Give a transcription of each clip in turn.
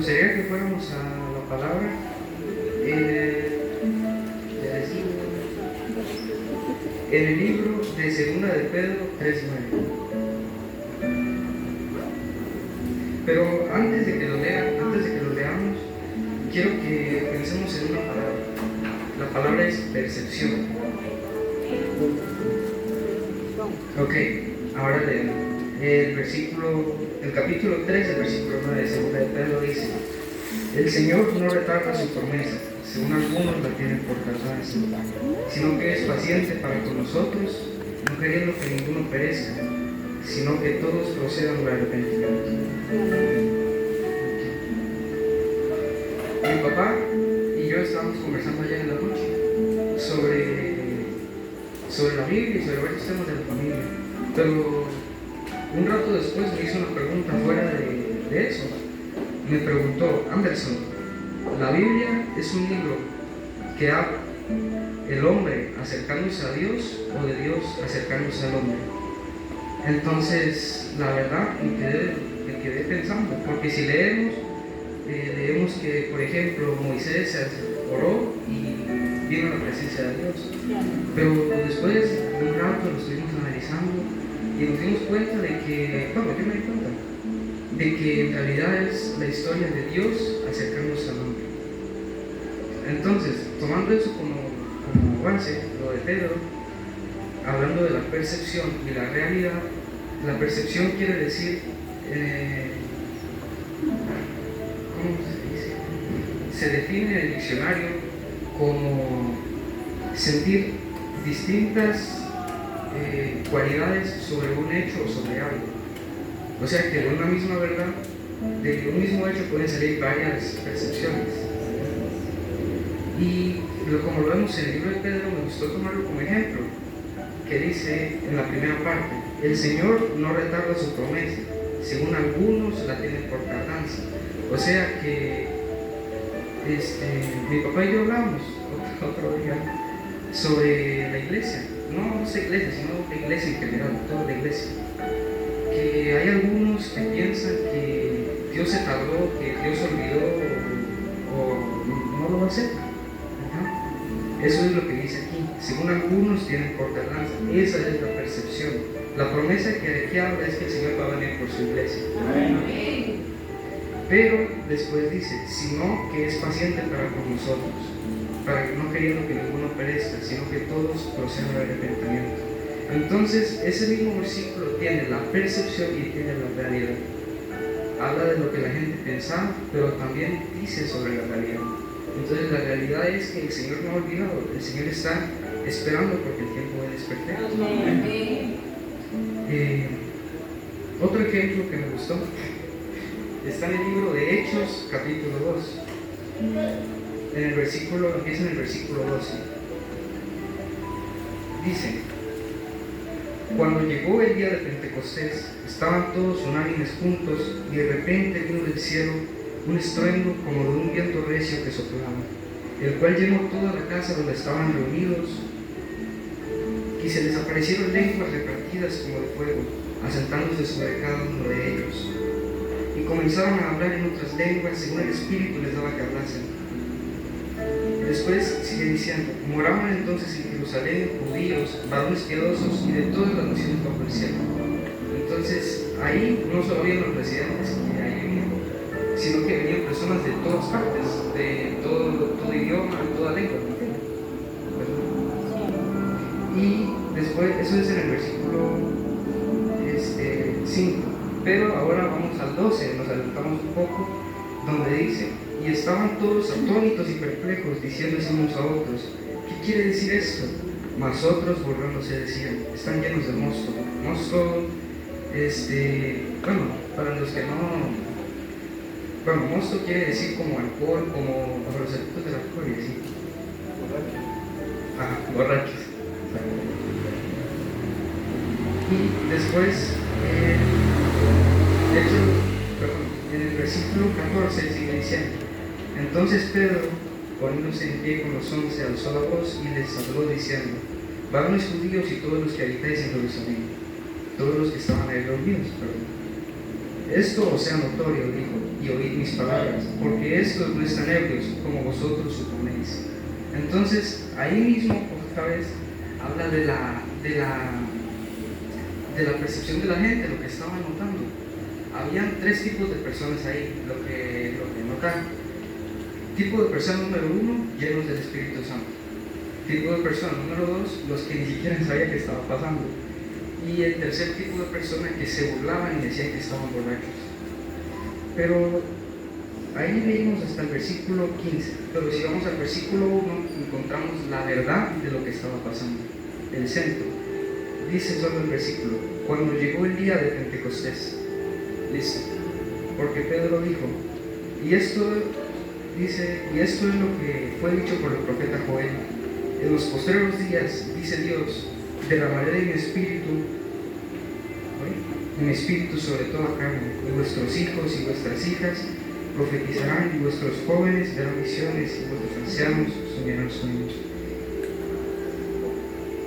gustaría que fuéramos a la palabra. En el libro de Segunda de Pedro 3:9. Pero antes de que lo leamos, quiero que pensemos en una palabra. La palabra es percepción. Ok, ahora leemos. El capítulo 3, el versículo 9 de Segunda de Pedro dice: el Señor no retarda su promesa, según algunos la tienen por tardanza, sino que es paciente para con nosotros, no queriendo que ninguno perezca, sino que todos procedan al arrepentimiento. Mi papá y yo estábamos conversando ayer en la noche sobre la Biblia y sobre varios temas de la familia, pero un rato después me hizo una pregunta fuera de eso. Me preguntó: Anderson, ¿la Biblia es un libro que habla el hombre acercándose a Dios o de Dios acercándose al hombre? Entonces, la verdad, me quedé pensando, porque si leemos que, por ejemplo, Moisés oró y vino a la presencia de Dios, pero después de un rato lo estuvimos analizando y nos dimos cuenta de que, bueno, yo me di cuenta de que en realidad es la historia de Dios acercándose al hombre. Entonces, tomando eso como base, lo de Pedro, hablando de la percepción y la realidad, la percepción quiere decir, ¿cómo se dice? Se define en el diccionario como sentir distintas cualidades sobre un hecho o sobre algo. O sea que de una misma verdad, de un mismo hecho pueden salir varias percepciones. Y como lo vemos en el libro de Pedro, me gustó tomarlo como ejemplo, que dice en la primera parte: el Señor no retarda su promesa, según algunos la tienen por tardanza. O sea que mi papá y yo hablamos otro día sobre la iglesia, no esta iglesia, sino la iglesia en general, toda la iglesia. Que hay algunos que piensan que Dios se tardó, que Dios olvidó o no lo va a hacer. Eso es lo que dice aquí. Según algunos tienen por tardanza. Esa es la percepción. La promesa que de aquí habla es que el Señor va a venir por su iglesia. Amén. Pero después dice: sino que es paciente para con nosotros, para que no queriendo que ninguno perezca, sino que todos procedan al arrepentimiento. Entonces, ese mismo versículo tiene la percepción y tiene la realidad. Habla de lo que la gente pensaba, pero también dice sobre la realidad. Entonces, la realidad es que el Señor no ha olvidado, el Señor está esperando porque el tiempo es perfecto. Otro ejemplo que me gustó está en el libro de Hechos, capítulo 2. Empieza en el versículo 12. Dice: cuando llegó el día de Pentecostés, estaban todos unánimes juntos, y de repente vino del cielo un estruendo como de un viento recio que soplaba, el cual llenó toda la casa donde estaban reunidos, y se les aparecieron lenguas repartidas como de fuego, asentándose sobre cada uno de ellos, y comenzaron a hablar en otras lenguas según el Espíritu les daba que hablasen. Después sigue diciendo: moraban entonces en Jerusalén judíos, varones piadosos y de todas las naciones bajo el cielo. Entonces ahí no solo había los residentes que ahí vivían, sino que venían personas de todas partes, de todo idioma, de toda lengua. Y después, eso es en el versículo 5. Pero ahora vamos al 12, nos adelantamos un poco, donde dice: y estaban todos atónitos y perplejos, diciéndose unos a otros: ¿qué quiere decir esto? Mas otros, burlándose, decían: están llenos de mosto. Mosto, para los que no, mosto quiere decir como alcohol, como los efectos del alcohol y así. Borrachos. Y después, en el versículo 14 sigue diciendo: entonces Pedro, poniéndose en pie con los 11, alzó la voz y les habló diciendo: varones judíos y todos los que habitáis en Jerusalén, todos los que estaban ahí reunidos, esto os sea notorio, dijo, y oíd mis palabras, porque estos no están ebrios, como vosotros suponéis. Entonces, ahí mismo, otra vez, habla de la percepción de la gente, lo que estaba notando. Habían tres tipos de personas ahí, lo que notaron. Tipo de persona número uno, llenos del Espíritu Santo. Tipo de persona número dos, los que ni siquiera sabían qué estaba pasando. Y el tercer tipo de persona, que se burlaban y decían que estaban borrachos. Pero ahí leímos hasta el versículo 15, pero si vamos al versículo 1 encontramos la verdad de lo que estaba pasando, el centro. Dice solo el versículo: cuando llegó el día de Pentecostés. Listo. Porque Pedro dijo, y esto es lo que fue dicho por el profeta Joel: en los postreros días, dice Dios, derramaré de mi espíritu sobre toda carne, y vuestros hijos y vuestras hijas profetizarán, y vuestros jóvenes verán visiones, y vuestros ancianos soñarán sueños.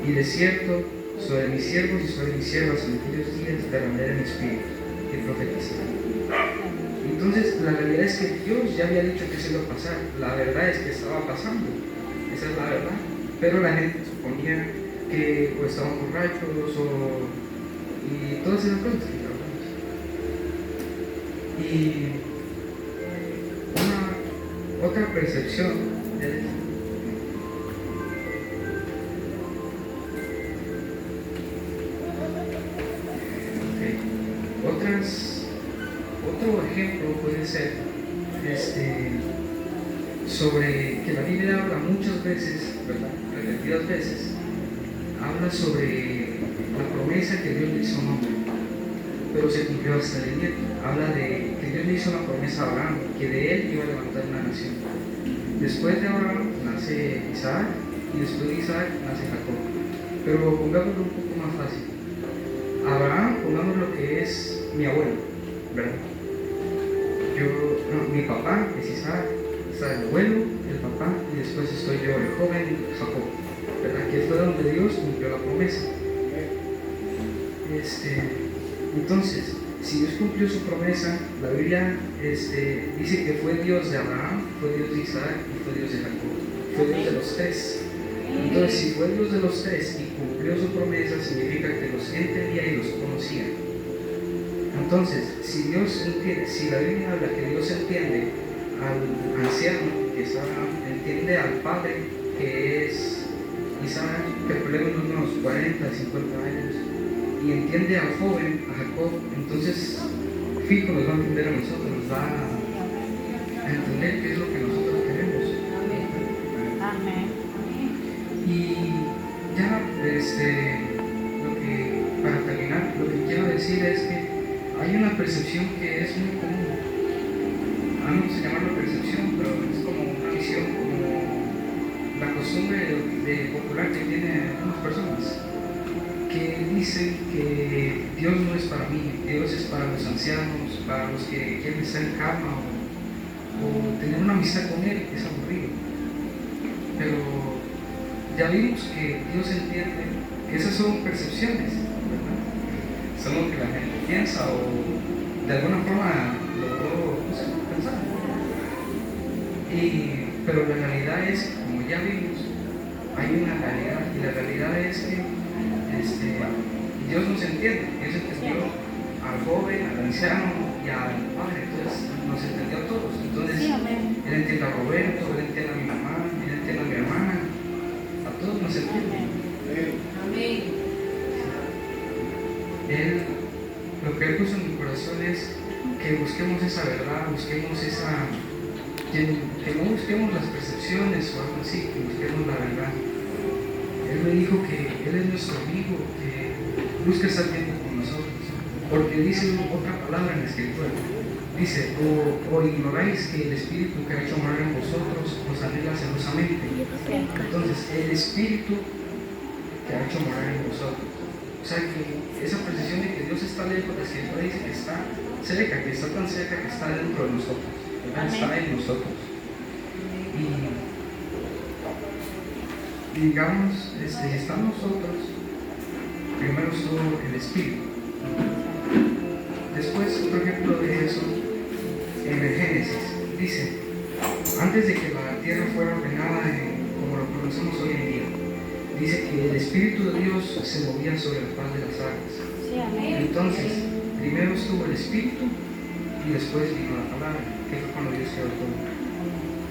Y de cierto, sobre mis siervos y sobre mis siervas en aquellos días derramaré mi espíritu, y profetizarán. Entonces, la realidad es que Dios ya había dicho que eso iba a pasar. La verdad es que estaba pasando. Esa es la verdad. Pero la gente suponía que o estaban borrachos y todas esas cosas que hablamos. Y otra percepción es otro ejemplo puede ser sobre que la Biblia habla muchas veces, ¿verdad? Repetidas veces, habla sobre la promesa que Dios le hizo a un hombre, pero se cumplió hasta el nieto. Habla de que Dios le hizo una promesa a Abraham, que de él iba a levantar una nación. Después de Abraham nace Isaac, y después de Isaac nace Jacob. Pero pongámoslo un poco más fácil. Abraham, pongamos lo que es mi abuelo, ¿verdad? Mi papá es Isaac, está el abuelo, el papá, y después estoy yo, el joven Jacob, ¿verdad? Que fue donde Dios cumplió la promesa. Entonces, si Dios cumplió su promesa, la Biblia dice que fue Dios de Abraham, fue Dios de Isaac y fue Dios de Jacob. Fue Dios de los tres. Entonces, si fue Dios de los tres y cumplió su promesa, significa que los entendía y los conocía. Entonces, si la Biblia habla que Dios entiende al anciano, que es Abraham, entiende al padre, que es Isaac, calculemos unos 40, 50 años, y entiende al joven, a Jacob, entonces fijo nos va a entender a nosotros, nos va a entender qué es lo que nosotros queremos. Amén. Y ya, para terminar, lo que quiero decir es que hay una percepción que es muy común. A mí no se llama percepción, pero es como una visión, como la costumbre de popular que tienen algunas personas, que dicen que Dios no es para mí, Dios es para los ancianos, para los que quieren estar en cama o tener una amistad con Él, es aburrido. Pero ya vimos que Dios entiende que esas son percepciones, ¿verdad? Son lo que la gente piensa o de alguna forma logró pensar. Pero la realidad es, como ya vimos, hay una realidad, y la realidad es que Dios nos entiende. Dios entendió al joven, al anciano y al padre, entonces nos entendió a todos. Entonces, Él entiende a Roberto, Él entiende a mi mamá, Él entiende a mi hermana, a todos nos entiende. Amén. Lo que Él puso en mi corazón es que busquemos esa verdad, que no busquemos las percepciones o algo así, que busquemos la verdad. Él me dijo que Él es nuestro amigo, que busca estar tiempo con nosotros, porque dice otra palabra en la Escritura, dice, o ignoráis que el Espíritu que ha hecho morar en vosotros os anhela celosamente. Entonces, el Espíritu que ha hecho morar en vosotros. O sea que esa percepción de que Dios está lejos, la Escritura dice que está cerca, que está tan cerca que está dentro de nosotros, ¿verdad? Está en nosotros. Y digamos, si está en nosotros, primero estuvo el Espíritu. Después, otro ejemplo de eso en el Génesis, dice, antes de que la tierra fuera ordenada como lo conocemos hoy en día, dice que el Espíritu de Dios se movía sobre la faz de las aguas. Sí, amén. Entonces, primero estuvo el Espíritu y después vino la palabra, que fue cuando Dios creó todo.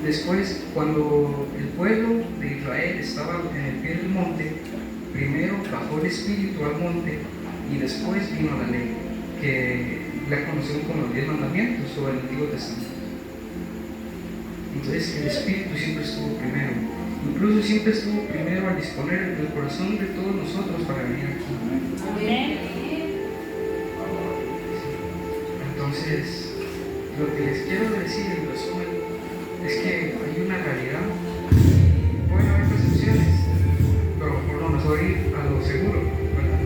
Después, cuando el pueblo de Israel estaba en el pie del monte, primero bajó el Espíritu al monte y después vino la ley, que la conocemos como los 10 mandamientos o el Antiguo Testamento. Entonces, el Espíritu siempre estuvo primero. Incluso siempre estuvo primero al disponer el corazón de todos nosotros para venir aquí. Amén. Entonces, lo que les quiero decir en resumen es que hay una realidad y pueden haber percepciones, pero por lo mejor ir a lo seguro, ¿verdad?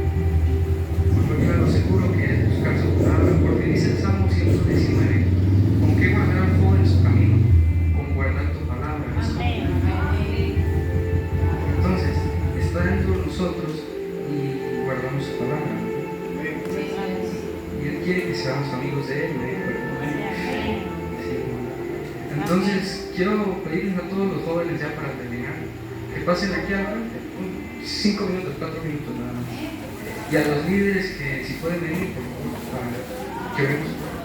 Mejor ir a lo seguro que es buscar su palabra, porque dice el Salmo 119, ¿con qué guardar al joven su camino? Con guardar tu palabra. Amén. Entonces, está dentro de nosotros y guardamos su palabra. Y Él quiere que seamos amigos de Él, Sí. Entonces, quiero pedirles a todos los jóvenes ya para terminar, que pasen aquí adelante, 5 minutos, 4 minutos nada más. Y a los líderes que si pueden venir, por favor, para que veamos.